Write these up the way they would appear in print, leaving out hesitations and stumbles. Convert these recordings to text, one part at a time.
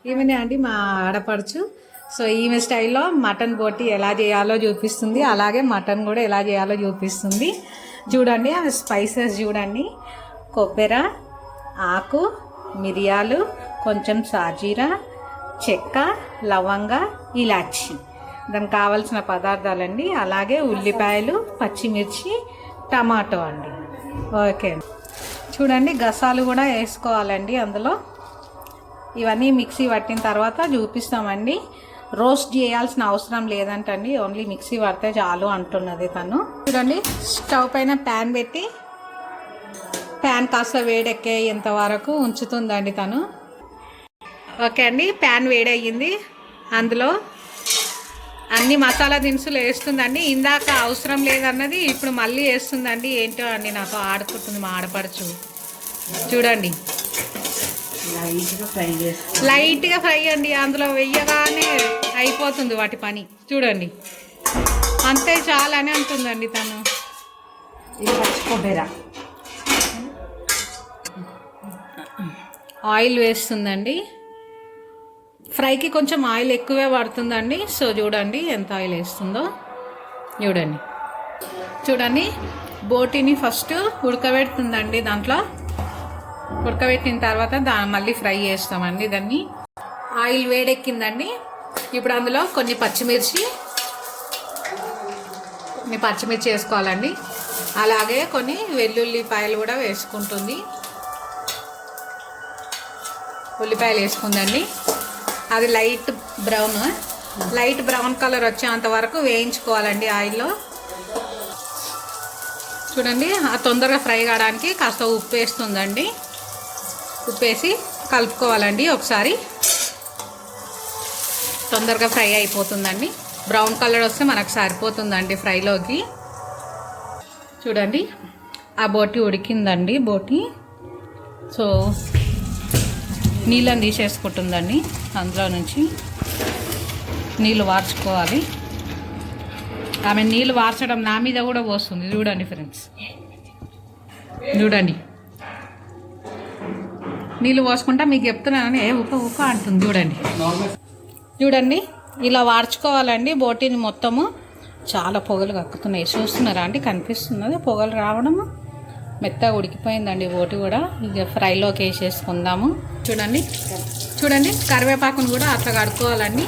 ఈమెనే అండి మా ఆడపడుచు. సో ఈమె స్టైల్లో మటన్ బోటి ఎలా చేయాలో చూపిస్తుంది, అలాగే మటన్ కూడా ఎలా చేయాలో చూపిస్తుంది. చూడండి ఆ స్పైసెస్ చూడండి, కొబ్బరి ఆకు, మిరియాలు, కొంచెం సాజీరా, చెక్క, లవంగ, ఇలాచి, దానికి కావాల్సిన పదార్థాలండి. అలాగే ఉల్లిపాయలు, పచ్చిమిర్చి, టమాటో అండి. ఓకే, చూడండి గసాలు కూడా వేసుకోవాలండి అందులో. ఇవన్నీ మిక్సీ పట్టిన తర్వాత చూపిస్తామండి. రోస్ట్ చేయాల్సిన అవసరం లేదంటండి, ఓన్లీ మిక్సీ పడితే చాలు అంటున్నది తను. చూడండి స్టవ్ పైన ప్యాన్ పెట్టి ప్యాన్ కాస్త వేడెక్కేంత వరకు ఉంచుతుందండి తను. ఓకే అండి, ప్యాన్ వేడయ్యింది. అందులో అన్ని మసాలా దినుసులు వేస్తుందండి. ఇందాక అవసరం లేదన్నది ఇప్పుడు మళ్ళీ వేస్తుందండి. ఏంటో అండి నాతో ఆడుకుంటుంది మా ఆడపడుచు. చూడండి లైట్గా ఫ్రై అండి, అందులో వెయ్యగానే అయిపోతుంది వాటి పని. చూడండి అంతే చాలని అంటుందండి తను. ఆయిల్ వేస్తుందండి. ఫ్రైకి కొంచెం ఆయిల్ ఎక్కువే పడుతుందండి. సో చూడండి ఎంత ఆయిల్ వేస్తుందో. చూడండి చూడండి బోటిని ఫస్ట్ ఉడకబెడుతుందండి. దాంట్లో ఉడకబెట్టిన తర్వాత మళ్ళీ ఫ్రై చేస్తామండి దాన్ని. ఆయిల్ వేడెక్కిందండి. ఇప్పుడు అందులో కొన్ని పచ్చిమిర్చి వేసుకోవాలండి. అలాగే కొన్ని వెల్లుల్లిపాయలు కూడా వేసుకుంటుంది. ఉల్లిపాయలు వేసుకుందండి. అది లైట్ బ్రౌన్ కలర్ వచ్చేంత వరకు వేయించుకోవాలండి ఆయిల్లో. చూడండి ఆ తొందరగా ఫ్రై కావడానికి కాస్త ఉప్పు వేస్తుందండి. ఉప్పు వేసి కలుపుకోవాలండి ఒకసారి. తొందరగా ఫ్రై అయిపోతుందండి. బ్రౌన్ కలర్ వస్తే మనకు సరిపోతుందండి ఫ్రైలోకి. చూడండి ఆ బోటి ఉడికిందండి. బోటి సో నీళ్ళని తీసేసుకుంటుందండి. అందులో నుంచి నీళ్ళు వార్చుకోవాలి. ఆమె నీళ్ళు వార్చడం నా మీద కూడా పోస్తుంది. చూడండి ఫ్రెండ్స్, చూడండి నీళ్ళు పోసుకుంటా మీకు చెప్తున్నానని ఉక్క అంటుంది. చూడండి ఇలా వార్చుకోవాలండి బోటిని మొత్తము. చాలా పొగలు కక్కుతున్నాయి, చూస్తున్నారా అండి? కనిపిస్తున్నది పొగలు రావడము. మెత్తగా ఉడికిపోయిందండి బోటి కూడా. ఇక ఫ్రైలోకి వేసేసుకుందాము. చూడండి కరివేపాకును కూడా అట్లా కడుక్కోవాలండి.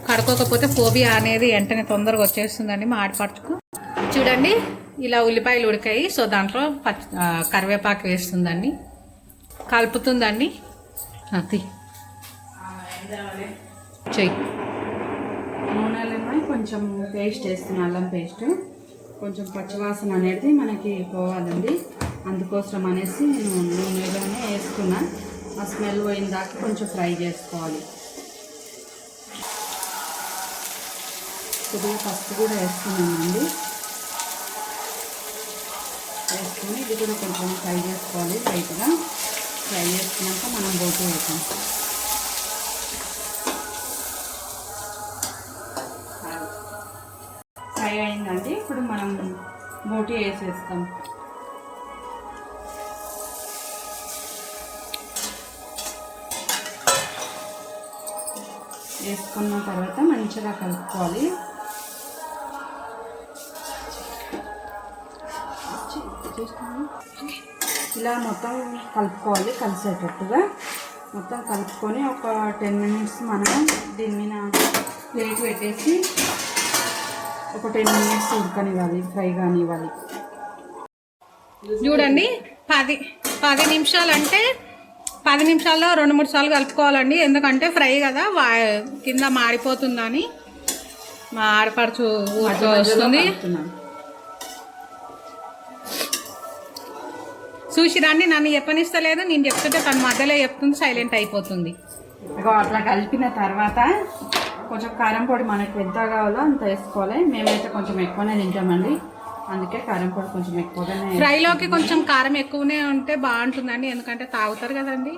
కడుక్కోకపోతే ఫోబియా అనేది వెంటనే తొందరగా వచ్చేస్తుందండి మా ఆడపడుచుకు. చూడండి ఇలా ఉల్లిపాయలు ఉడికాయి. సో దాంట్లో కరివేపాకు వేస్తుందండి, కలుపుతుందండి. అది చెయ్యి. నూనెలో కొంచెం పేస్ట్ వేస్తున్నాను, అల్లం పేస్ట్. కొంచెం పచ్చివాసన అనేది మనకి పోవాలండి. అందుకోసం అనేసి నేను నూనెలోనే వేసుకున్నా. ఆ స్మెల్ పోయిన దాకా కొంచెం ఫ్రై చేసుకోవాలి. కొద్దిగా పసుపు కూడా వేస్తున్నానండి. వేసుకుని ఇది కూడా కొంచెం ఫ్రై చేసుకోవాలి. లైట్గా ఫ్రై చేసుకున్నాక మనం బోటి వేద్దాం. ఫ్రై అయిందండి. ఇప్పుడు మనం బోటి వేసేస్తాం. వేసుకున్న తర్వాత మంచిగా కలుపుకోవాలి. ఇలా మొత్తం కలుపుకోవాలి, కలిసేటట్టుగా మొత్తం కలుపుకొని ఒక 10 మినిట్స్ మనం దీని మీద ప్లేట్ పెట్టేసి ఒక 10 మినిట్స్ ఉడకనివ్వాలి, ఫ్రై కానివ్వాలి. చూడండి 10 నిమిషాలు అంటే 10 నిమిషాల్లో 2-3 సార్లు కలుపుకోవాలండి. ఎందుకంటే ఫ్రై కదా, కింద మాడిపోతుందని మా ఆడపడుచు వస్తుంది. చూసిరాండి, నన్ను చెప్పనిస్తలేదు. నేను చెప్తుంటే తన మధ్యలో చెప్తుంది, సైలెంట్ అయిపోతుంది. అట్లా కలిపిన తర్వాత కొంచెం కారం పొడి మనకు ఎంత కావాలో అంత వేసుకోవాలి. మేమైతే కొంచెం ఎక్కువనే తింటామండి, అందుకే కారం పొడి కొంచెం ఎక్కువగానే. ఫ్రైలోకి కొంచెం కారం ఎక్కువనే ఉంటే బాగుంటుందండి, ఎందుకంటే తాగుతారు కదండి,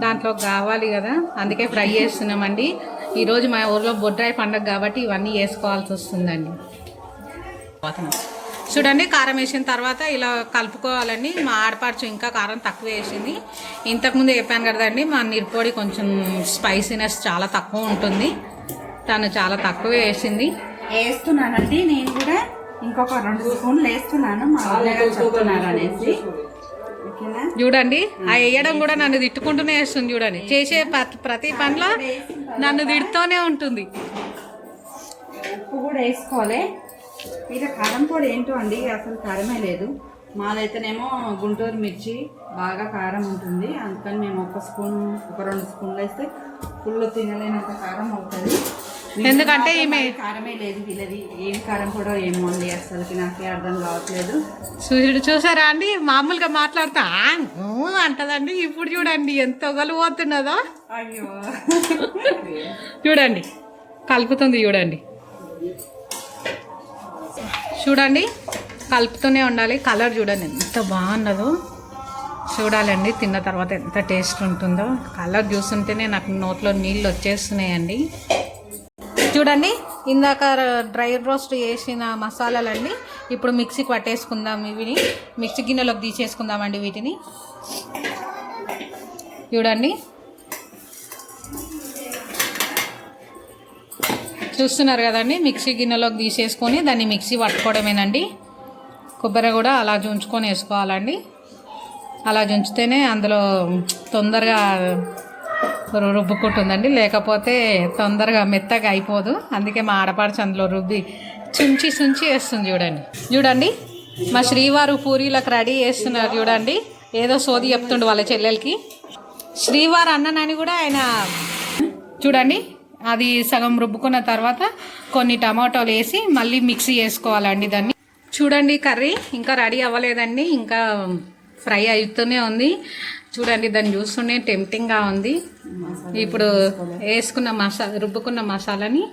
దాంట్లో కావాలి కదా, అందుకే ఫ్రై చేస్తున్నామండి. ఈరోజు మా ఊర్లో బొడ్రాయి పండుగ కాబట్టి ఇవన్నీ వేసుకోవాల్సి వస్తుందండి. చూడండి కారం వేసిన తర్వాత ఇలా కలుపుకోవాలండి. మా ఆడపడుచు ఇంకా కారం తక్కువ వేసింది. ఇంతకుముందు చెప్పాను కదండి మా మిరప్పొడి కొంచెం స్పైసీనెస్ చాలా తక్కువ ఉంటుంది, తను చాలా తక్కువ వేసింది. వేస్తున్నానండి నేను కూడా ఇంకొక 2 స్పూన్లు వేస్తున్నాను, మా అన్నగారు చెప్తున్నారు అనేసి. ఓకేనా? చూడండి ఆ వేయడం కూడా నన్ను తిట్టుకుంటూనే వేస్తుంది. చూడండి చేసే ప్రతి పనిలో నన్ను తిడుతూనే ఉంటుంది. ఉప్పు కూడా వేసుకోవాలి. ఇక కారం పొడి ఏంటో అండి, అసలు కారమే లేదు. మాదైతేనేమో గుంటూరు మిర్చి బాగా కారం ఉంటుంది, అందుకని మేము ఒక 2 స్పూన్లు వేస్తే ఫుల్ తినలేనంత కారం అవుతుంది. ఎందుకంటే ఈమె కారమే లేదు వీళ్ళది, ఏం కారం కూడా ఏమో అండి అసలుకి నాకే అర్థం కావట్లేదు. చూసారా అండి, మామూలుగా మాట్లాడుతా అంటదండి. ఇప్పుడు చూడండి ఎంత ఒగలిపోతున్నదో. అయ్యో చూడండి కలుపుతుంది. చూడండి చూడండి కలుపుతూనే ఉండాలి. కలర్ చూడండి ఎంత బాగున్నదో. చూడాలండి తిన్న తర్వాత ఎంత టేస్ట్ ఉంటుందో. కలర్ చూస్తుంటేనే నాకు నోట్లో నీళ్ళు వచ్చేస్తున్నాయండి. చూడండి ఇందాక డ్రై రోస్ట్ చేసిన మసాలాలండి ఇప్పుడు మిక్సీకి పట్టేసుకుందాం. వీటిని మిక్సీ గిన్నెలోకి తీసేసుకుందామండి. వీటిని చూడండి చూస్తున్నారు కదండి, మిక్సీ గిన్నెలోకి తీసేసుకొని దాన్ని మిక్సీ పట్టుకోవడమేనండి. కొబ్బరి కూడా అలా జుంచుకొని వేసుకోవాలండి. అలా జుంచితేనే అందులో తొందరగా రుబ్బుకుంటుందండి, లేకపోతే తొందరగా మెత్తగా అయిపోదు. అందుకే మా ఆడపడుచు అందులో రుబ్బి చుంచి వేస్తుంది. చూడండి మా శ్రీవారు పూరీలకు రెడీ చేస్తున్నారు. చూడండి ఏదో సోది చెప్తుండు వాళ్ళ చెల్లెలకి. శ్రీవారు అన్ననని కూడా ఆయన చూడండి అది సగం రుబ్బుకున్న తర్వాత కొన్ని టమాటోలు వేసి మళ్ళీ మిక్సీ చేసుకోవాలండి దాన్ని. చూడండి కర్రీ ఇంకా రెడీ అవ్వలేదండి, ఇంకా ఫ్రై అవుతూనే ఉంది. చూడండి దాన్ని చూస్తూనే టెంప్టింగ్గా ఉంది. ఇప్పుడు వేసుకున్న రుబ్బుకున్న మసాలాని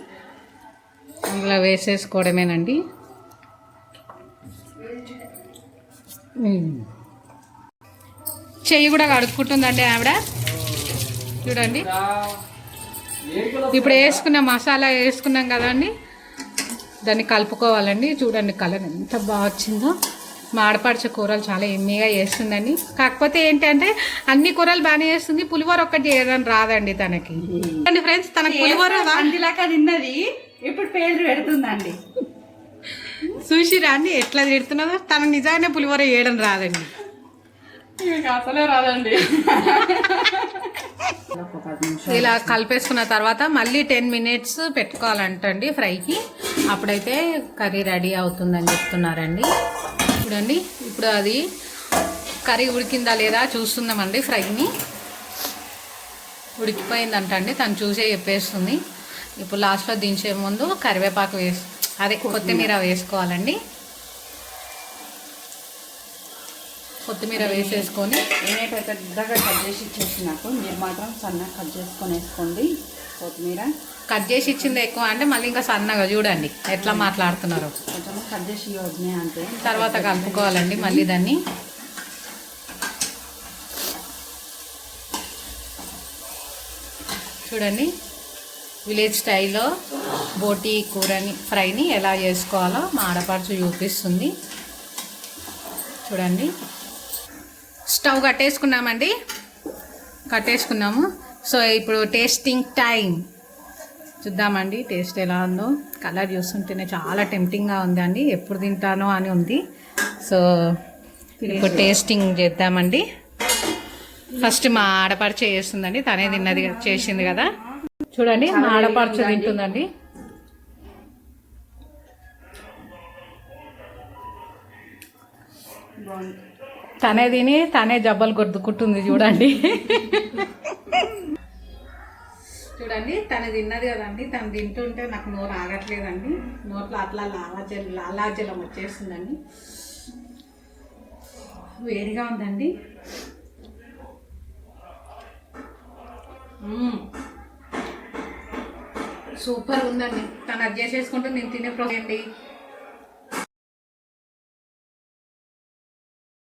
అందులో వేసేసుకోవడమేనండి. చెయ్యి కూడా కడుక్కుంటుందండి ఆవిడ. చూడండి ఇప్పుడు వేసుకున్న మసాలా వేసుకున్నాం కదండి, దాన్ని కలుపుకోవాలండి. చూడండి కలర్ ఎంత బాగా వచ్చిందో. మా ఆడపడిచే కూరలు చాలా ఎమ్మీగా చేస్తుందండి. కాకపోతే ఏంటంటే అన్ని కూరలు బాగానే చేస్తుంది, పులిహోర ఒక్కటి చేయడం రాదండి తనకి. అండి ఫ్రెండ్స్ తనకు పులిహోర అందిలాగా తిన్నది ఇప్పుడు పేరు పెడుతుందండి. చూసిరా అండి ఎట్లా తిడుతున్నదో. తనకు నిజానే పులిహోర చేయడం రాదండి, అసలే రాదండి. ఇలా కలిపేసుకున్న తర్వాత మళ్ళీ 10 మినిట్స్ పెట్టుకోవాలంటండి ఫ్రైకి. అప్పుడైతే కర్రీ రెడీ అవుతుందని చెప్తున్నారండి. చూడండి ఇప్పుడు అది కర్రీ ఉడికిందా లేదా చూస్తున్నామండి. ఫ్రైని ఉడికిపోయిందంటండి, తను చూసే చెప్పేస్తుంది. ఇప్పుడు లాస్ట్లో దించే ముందు కరివేపాకు కొత్తిమీర వేసుకోవాలండి. కొత్తిమీర వేసేసుకొని నేనైతే పెద్దగా కట్ చేసి ఇచ్చేసి నాకు, మీరు మాత్రం సన్నగా కట్ చేసుకొని వేసుకోండి. కొత్తిమీర కట్ చేసి ఇచ్చింది ఎక్కువ అంటే మళ్ళీ ఇంకా సన్నగా చూడండి ఎట్లా మాట్లాడుతున్నారు. కొంచెం కట్ చేసి ఇవ్వద్దు అంటే తర్వాత కలుపుకోవాలండి మళ్ళీ దాన్ని. చూడండి విలేజ్ స్టైల్లో బోటీ ఫ్రైని ఎలా చేసుకోవాలో మా ఆడపడుచు చూపిస్తుంది. చూడండి స్టవ్ కట్టేసుకున్నాము. సో ఇప్పుడు టేస్టింగ్ టైం చూద్దామండి, టేస్ట్ ఎలా ఉందో. కలర్ చూస్తుంటేనే చాలా టెంప్టింగ్గా ఉందండి, ఎప్పుడు తింటానో అని ఉంది. సో ఇప్పుడు టేస్టింగ్ చేద్దామండి. ఫస్ట్ మా ఆడపడుచు చేస్తుందండి, తనే చేసింది కదా. చూడండి మా ఆడపడుచు తింటుందండి. తనే తిని తనే జబ్బలు గుర్తుకుంటుంది. చూడండి తను తిన్నది కదండి, తను తింటుంటే నాకు నోరు ఆగట్లేదండి. నోట్లో అట్లా లాలాజలం వచ్చేస్తుందండి. వేడిగా ఉందండి. సూపర్ ఉందండి. తను అది చేసేసుకుంటూ నేను తినే అండి.